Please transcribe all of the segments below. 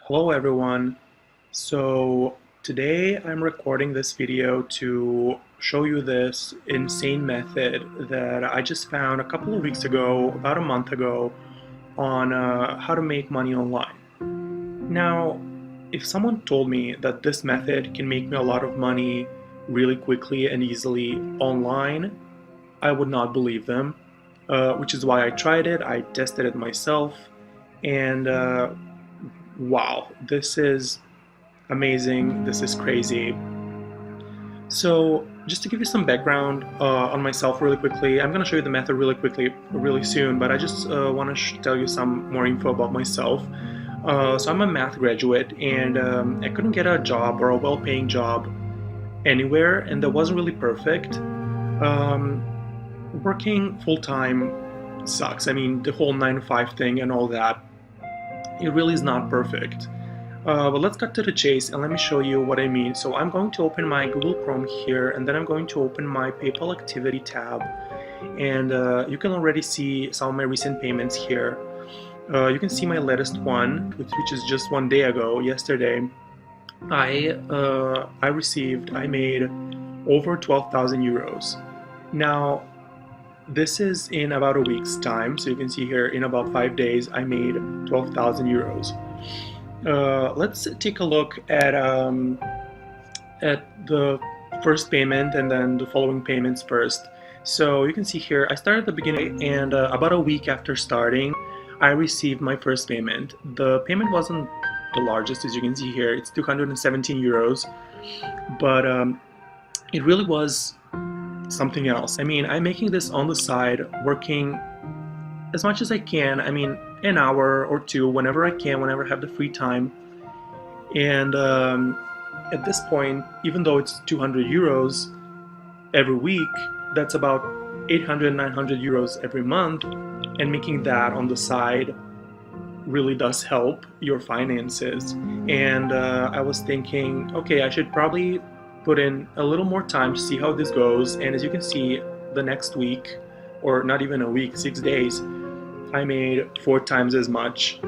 Hello everyone. So today I'm recording this video to show you this insane method that I just found a couple of weeks ago, about a month ago, on how to make money online. Now, if someone told me that this method can make me a lot of money really quickly and easily online, I would not believe them, which is why I tried it. I tested it myself, and wow, this is amazing. This is crazy. So just to give you some background on myself really quickly, I'm going to show you the method really quickly, really soon, but I just want to tell you some more info about myself. So I'm a math graduate, and I couldn't get a job or a well-paying job anywhere, and that wasn't really perfect. Um, Working full-time sucks. I mean, the whole 9 to 5 thing and all that, it really is not perfect. But let's cut to the chase and let me show you what I mean. So I'm going to open my Google Chrome here, and then I'm going to open my PayPal activity tab, and you can already see some of my recent payments here. You can see my latest one, which is just one day ago, yesterday. I made over 12,000 euros. Now, this is in about a week's time, so you can see here in about 5 days I made 12,000 euros. Let's take a look at the first payment and then the following payments first. So you can see here I started at the beginning, and about a week after starting I received my first payment. The payment wasn't the largest, as you can see here. It's 217 euros, but it really was something else. I mean, I'm making this on the side, working as much as I can. I mean, an hour or two whenever I can, whenever I have the free time. And at this point, even though it's 200 euros every week, that's about 800, 900 euros every month. And making that on the side really does help your finances. And I was thinking, okay, I should probably put in a little more time to see how this goes. And as you can see, the next week, or not even a week, 6 days, I made 4 times as much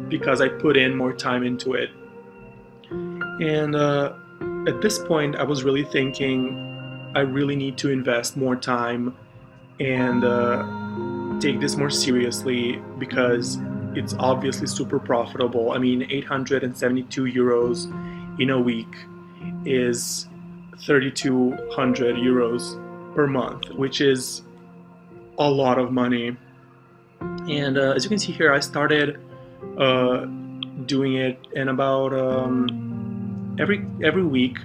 because I put in more time into it. And at this point, I was really thinking I really need to invest more time and take this more seriously, because it's obviously super profitable. I mean, 872 euros in a week is 3,200 euros per month, which is a lot of money. And as you can see here, I started doing it in about every week,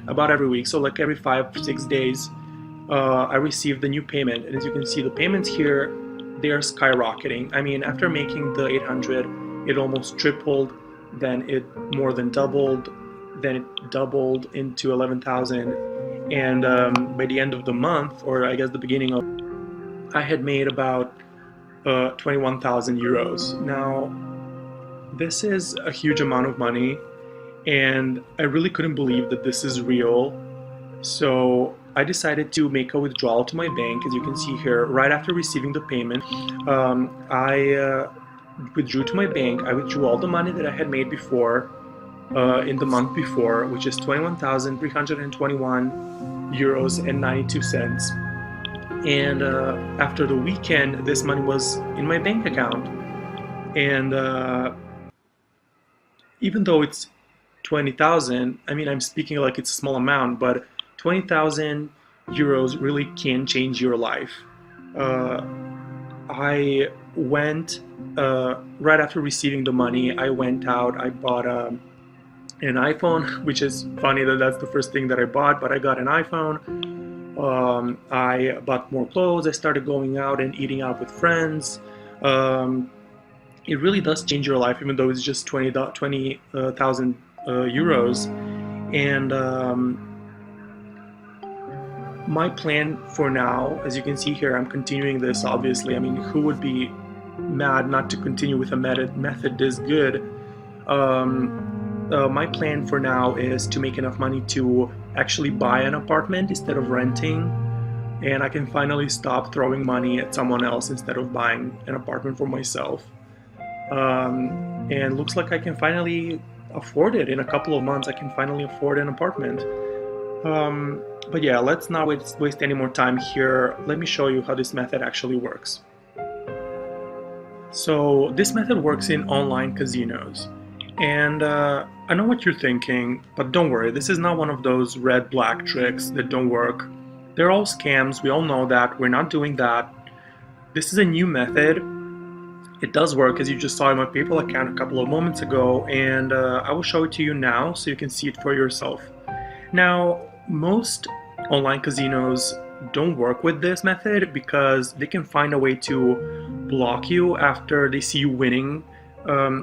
so like every 5-6 days I received the new payment. And as you can see, the payments here, they are skyrocketing. I mean, after making the 800, it almost tripled, then it more than doubled, then it doubled into 11,000, and by the end of the month, or I guess the beginning of, I had made about 21,000 euros. Now, this is a huge amount of money, and I really couldn't believe that this is real. So I decided to make a withdrawal to my bank. As you can see here, right after receiving the payment, I withdrew to my bank. I withdrew all the money that I had made before, in the month before, which is 21,321 euros and 92 cents. And after the weekend, this money was in my bank account. And even though it's 20,000, I mean, I'm speaking like it's a small amount, but 20,000 euros really can change your life. I went, right after receiving the money, I went out, I bought an iPhone, which is funny that that's the first thing that I bought, but I got an iPhone. I bought more clothes, I started going out and eating out with friends. It really does change your life, even though it's just 20,000 euros. And my plan for now, as you can see here, I'm continuing this, obviously. I mean, who would be mad not to continue with a method this good? My plan for now is to make enough money to actually buy an apartment instead of renting, and I can finally stop throwing money at someone else instead of buying an apartment for myself. And looks like I can finally afford it. In a couple of months I can finally afford an apartment. But yeah, let's not waste any more time here. Let me show you how this method actually works. So this method works in online casinos. And I know what you're thinking, but don't worry, this is not one of those red-black tricks that don't work. They're all scams, we all know that, we're not doing that. This is a new method. It does work, as you just saw in my PayPal account a couple of moments ago, and I will show it to you now so you can see it for yourself. Now, most online casinos don't work with this method because they can find a way to block you after they see you winning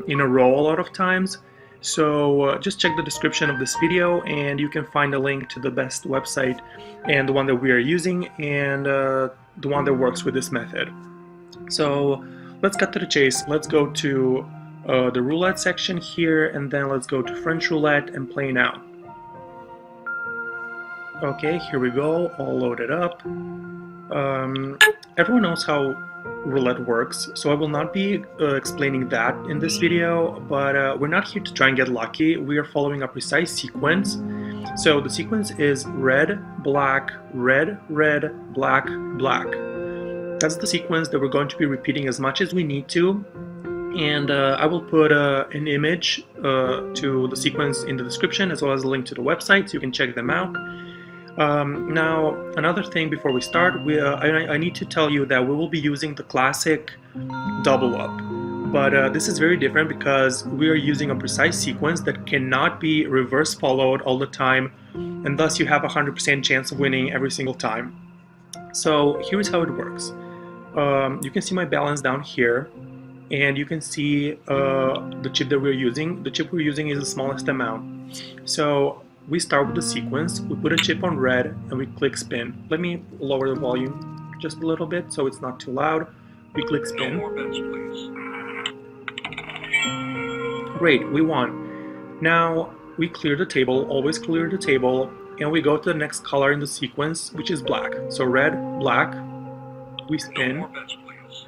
in a row a lot of times. So just check the description of this video and you can find a link to the best website and the one that we are using and the one that works with this method. So let's cut to the chase. Let's go to the roulette section here, and then let's go to French roulette and play now. Okay, here we go, all loaded up. Everyone knows how roulette works, so I will not be explaining that in this video, but we're not here to try and get lucky. We are following a precise sequence. So the sequence is red, black, red, red, black, black. That's the sequence that we're going to be repeating as much as we need to. And I will put an image to the sequence in the description, as well as a link to the website so you can check them out. Now, another thing before we start, I need to tell you that we will be using the classic double up. But this is very different because we are using a precise sequence that cannot be reverse followed all the time, and thus you have a 100% chance of winning every single time. So here's how it works. You can see my balance down here, and you can see the chip that we're using. The chip we're using is the smallest amount. So we start with the sequence, we put a chip on red, and we click spin. Let me lower the volume just a little bit so it's not too loud. We click spin. No more bets, please. Great, we won. Now we clear the table, always clear the table, and we go to the next color in the sequence, which is black. So red, black, we spin. No more bets, please.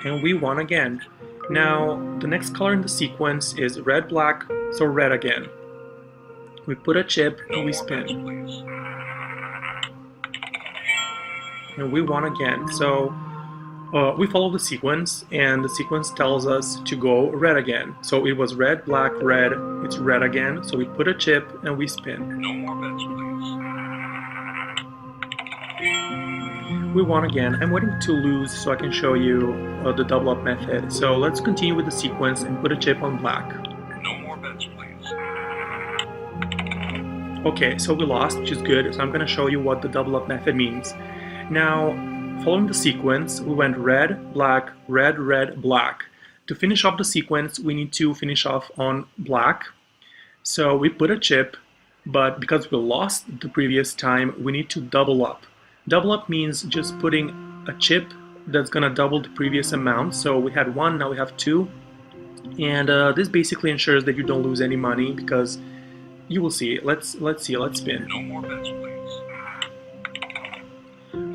And we won again. Now, the next color in the sequence is red, black, so red again. We put a chip and we spin. And we won again. So, we follow the sequence, and the sequence tells us to go red again. So it was red, black, red, it's red again. So we put a chip and we spin. No more bets, please. We won again. I'm waiting to lose so I can show you the double up method. So let's continue with the sequence and put a chip on black. No more bets, please. Okay, so we lost, which is good. So I'm going to show you what the double up method means. Now, following the sequence, we went red, black, red, red, black. To finish off the sequence, we need to finish off on black. So we put a chip, but because we lost the previous time, we need to double up. Double up means just putting a chip that's gonna double the previous amount. So we had one, now we have two. And this basically ensures that you don't lose any money because you will see. Let's see, let's spin. No more bets, please.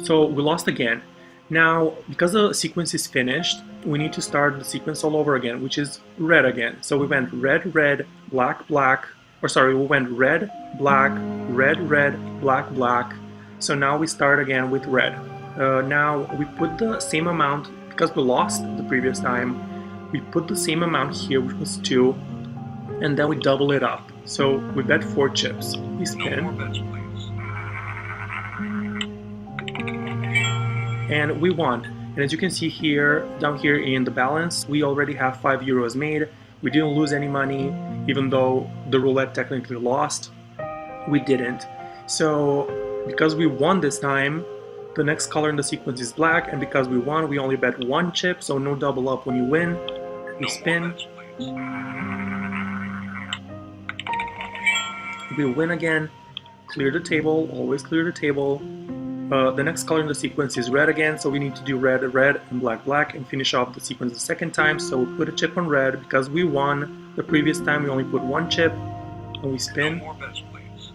So we lost again. Now, because the sequence is finished, we need to start the sequence all over again, which is red again. So we went red, red, black, black, or sorry, we went red, black, red, red, black, black. So now we start again with red. Now we put the same amount, because we lost the previous time, we put the same amount here, which was 2, and then we double it up. So we bet 4 chips. We spin. No more bets, please. And we won. And as you can see here, down here in the balance, we already have 5 euros made. We didn't lose any money, even though the roulette technically lost. We didn't. So because we won this time, the next color in the sequence is black, and because we won, we only bet 1 chip, so no double up when you win. We spin. We win again. Clear the table, always clear the table. The next color in the sequence is red again, so we need to do red, red, and black, black, and finish off the sequence the second time. So we put a chip on red. Because we won the previous time, we only put 1 chip, and we spin. No more bets, please.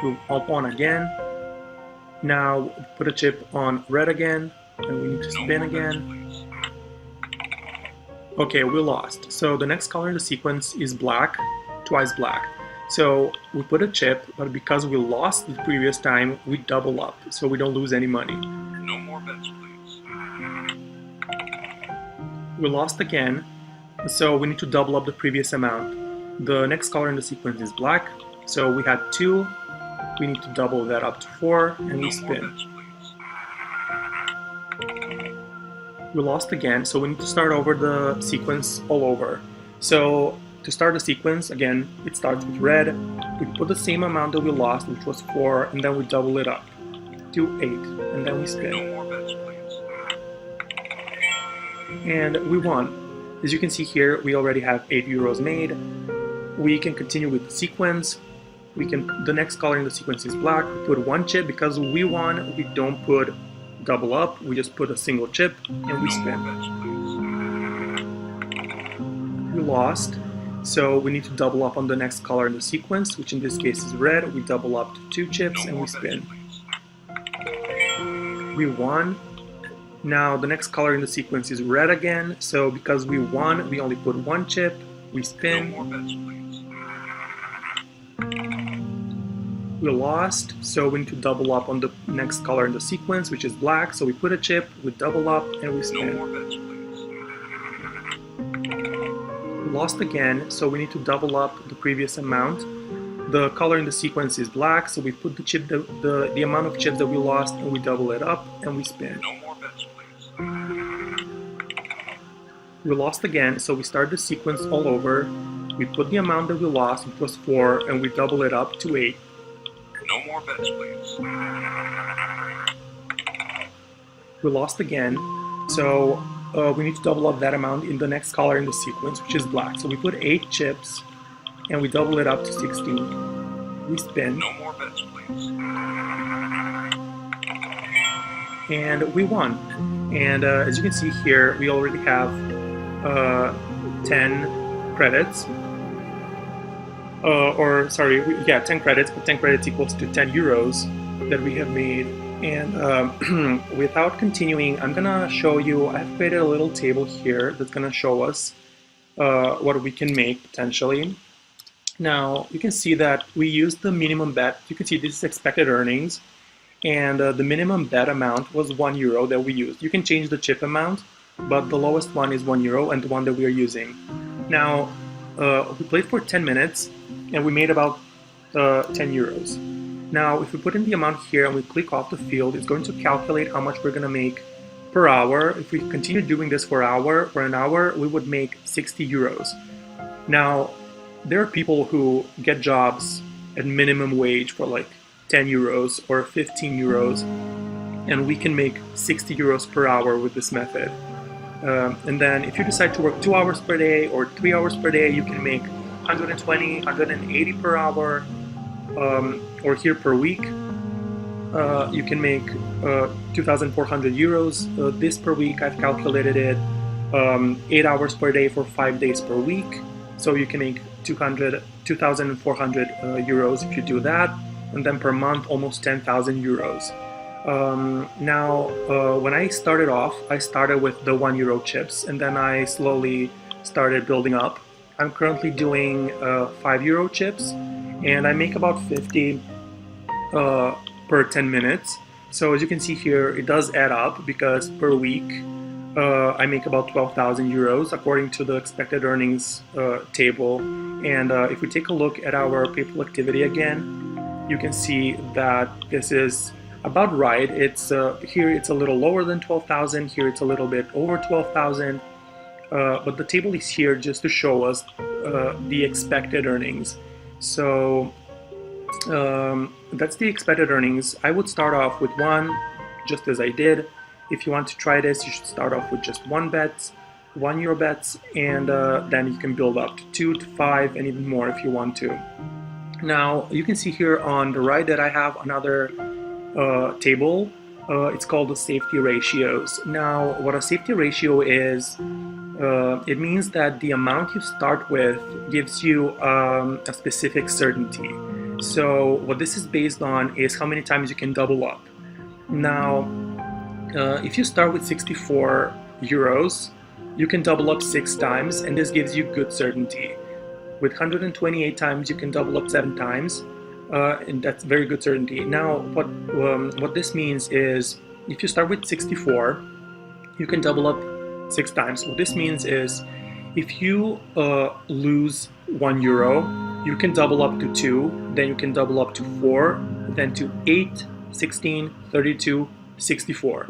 We up on again. Now put a chip on red again, and we need to spin again. Okay, we lost. So the next color in the sequence is black, twice black. So we put a chip, but because we lost the previous time, we double up, so we don't lose any money. No more bets, please. We lost again, so we need to double up the previous amount. The next color in the sequence is black, so we had 2, we need to double that up to 4, and we No more spin. bets, please. We lost again, so we need to start over the sequence all over. So to start the sequence, again, it starts with red. We put the same amount that we lost, which was 4, and then we double it up to 8, and then we No spin. more bets, please. And we won. As you can see here, we already have 8 euros made. We can continue with the sequence. The next color in the sequence is black. We put 1 chip. Because we won, we don't put double up, we just put a single chip and we No spin. more bets, please. We lost, so we need to double up on the next color in the sequence, which in this case is red. We double up to 2 chips No and more we bets, spin. please. We won. Now the next color in the sequence is red again, so because we won, we only put 1 chip. We No spin. more bets, please. We lost, so we need to double up on the next color in the sequence, which is black. So we put a chip, we double up, and we No spin. more bets, please. We lost again, so we need to double up the previous amount. The color in the sequence is black, so we put the chip, the amount of chips that we lost, and we double it up, and we spin. No more bets, please. We lost again, so we start the sequence all over. We put the amount that we lost, which was 4, and we double it up to 8. No more bets, please. We lost again, so we need to double up that amount in the next color in the sequence, which is black. So we put 8 chips, and we double it up to 16. We spin, No more bets, please. and we won. And as you can see here, we already have 10 credits. 10 credits, but 10 credits equals to 10 euros that we have made. And without continuing, I'm gonna show you, I've created a little table here that's gonna show us what we can make potentially. Now, you can see that we used the minimum bet. You can see this is expected earnings, and the minimum bet amount was 1 euro that we used. You can change the chip amount, but the lowest one is 1 euro and the one that we are using. Now, we played for 10 minutes, and we made about 10 euros. Now, if we put in the amount here and we click off the field, it's going to calculate how much we're going to make per hour. If we continue doing this for an hour, we would make 60 euros. Now, there are people who get jobs at minimum wage for like 10 euros or 15 euros, and we can make 60 euros per hour with this method. And then if you decide to work 2 hours per day or 3 hours per day, you can make 120, 180 per hour, or here per week. You can make 2,400 euros. This per week, I've calculated it 8 hours per day for 5 days per week. So you can make 2,400 euros if you do that. And then per month, almost 10,000 euros. Now, when I started off, I started with the 1 euro chips, and then I slowly started building up. I'm currently doing 5 euro chips, and I make about 50 per 10 minutes. So as you can see here, it does add up because per week I make about 12,000 euros according to the expected earnings table. And if we take a look at our PayPal activity again, you can see that this is about right. It's here it's a little lower than 12,000. Here it's a little bit over 12,000. But the table is here just to show us the expected earnings. So that's the expected earnings. I would start off with 1, just as I did. If you want to try this, you should start off with just 1 euro bets, and then you can build up to 2 to 5 and even more if you want to. Now, you can see here on the right that I have another table. It's called the safety ratios. Now, what a safety ratio is, it means that the amount you start with gives you a specific certainty. So what this is based on is how many times you can double up. Now, if you start with 64 euros, you can double up 6 times, and this gives you good certainty. With 128 times, you can double up 7 times, and that's very good certainty. Now, what this means is, if you start with 64, you can double up 6 times. What this means is, if you lose €1, you can double up to 2, then you can double up to 4, then to 8, 16, 32, 64.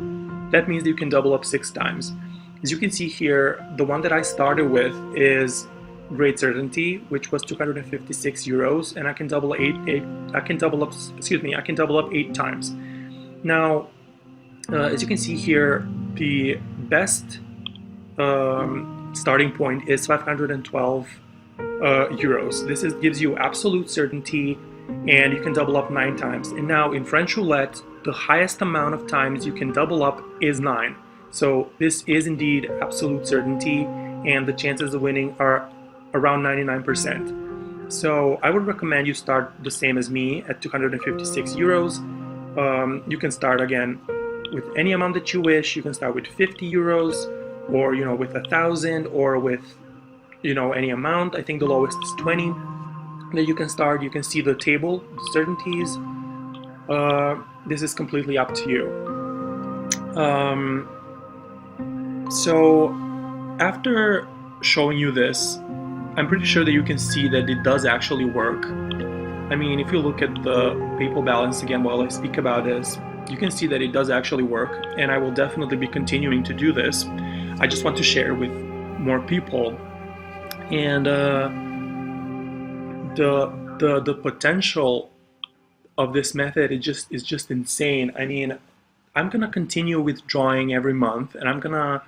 That means that you can double up 6 times. As you can see here, the one that I started with is great certainty, which was €256, and I can double I can double up. Excuse me, I can double up 8 times. Now, as you can see here, the best starting point is 512 euros. This gives you absolute certainty, and you can double up 9 times. And now in French roulette, the highest amount of times you can double up is 9. So this is indeed absolute certainty, and the chances of winning are around 99%. So I would recommend you start the same as me at 256 euros. You can start again with any amount that you wish. You can start with 50 euros, or with 1,000, or with any amount. I think the lowest is 20 that you can start. You can see the table, certainties. This is completely up to you. So after showing you this, I'm pretty sure that you can see that it does actually work. I mean, if you look at the PayPal balance again while I speak about this, you can see that it does actually work, and I will definitely be continuing to do this. I just want to share with more people, and the potential of this method is just insane. I mean, I'm gonna continue withdrawing every month, and I'm gonna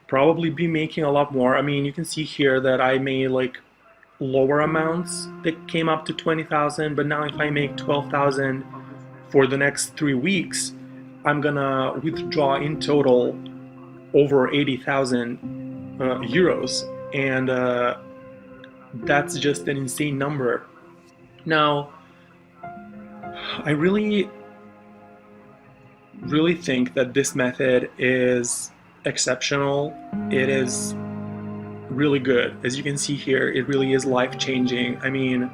probably be making a lot more. I mean, you can see here that I made like lower amounts that came up to 20,000, but now if I make 12,000 for the next 3 weeks, I'm gonna withdraw in total over 80,000 euros, and that's just an insane number. Now, I really think that this method is exceptional. It is really good. As you can see here, it really is life changing. I mean,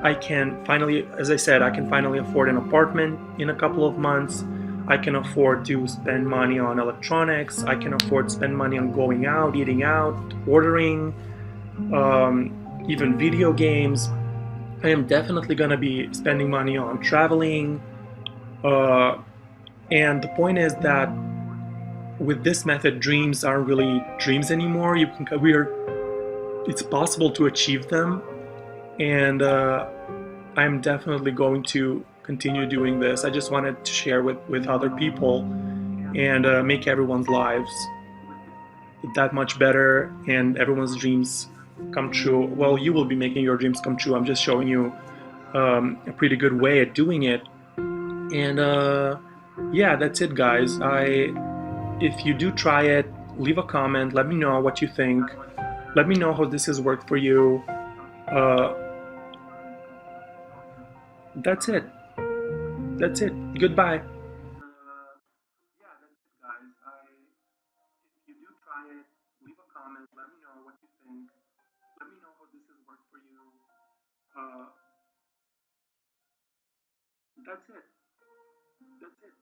I can finally, as I said, I can finally afford an apartment in a couple of months. I can afford to spend money on electronics. I can afford to spend money on going out, eating out, ordering, even video games. I am definitely going to be spending money on traveling. Uh, and the point is that with this method, dreams aren't really dreams anymore. It's possible to achieve them, and I'm definitely going to continue doing this. I just wanted to share with other people, and make everyone's lives that much better, and everyone's dreams come true. Well, you will be making your dreams come true. I'm just showing you a pretty good way at doing it. And yeah, that's it, guys. If you do try it, leave a comment. Let me know what you think. Let me know how this has worked for you. Uh, that's it. That's it. Goodbye. Yeah, that's it, guys. If you do try it, leave a comment. Let me know what you think. Let me know how this has worked for you. Uh, that's it. That's it.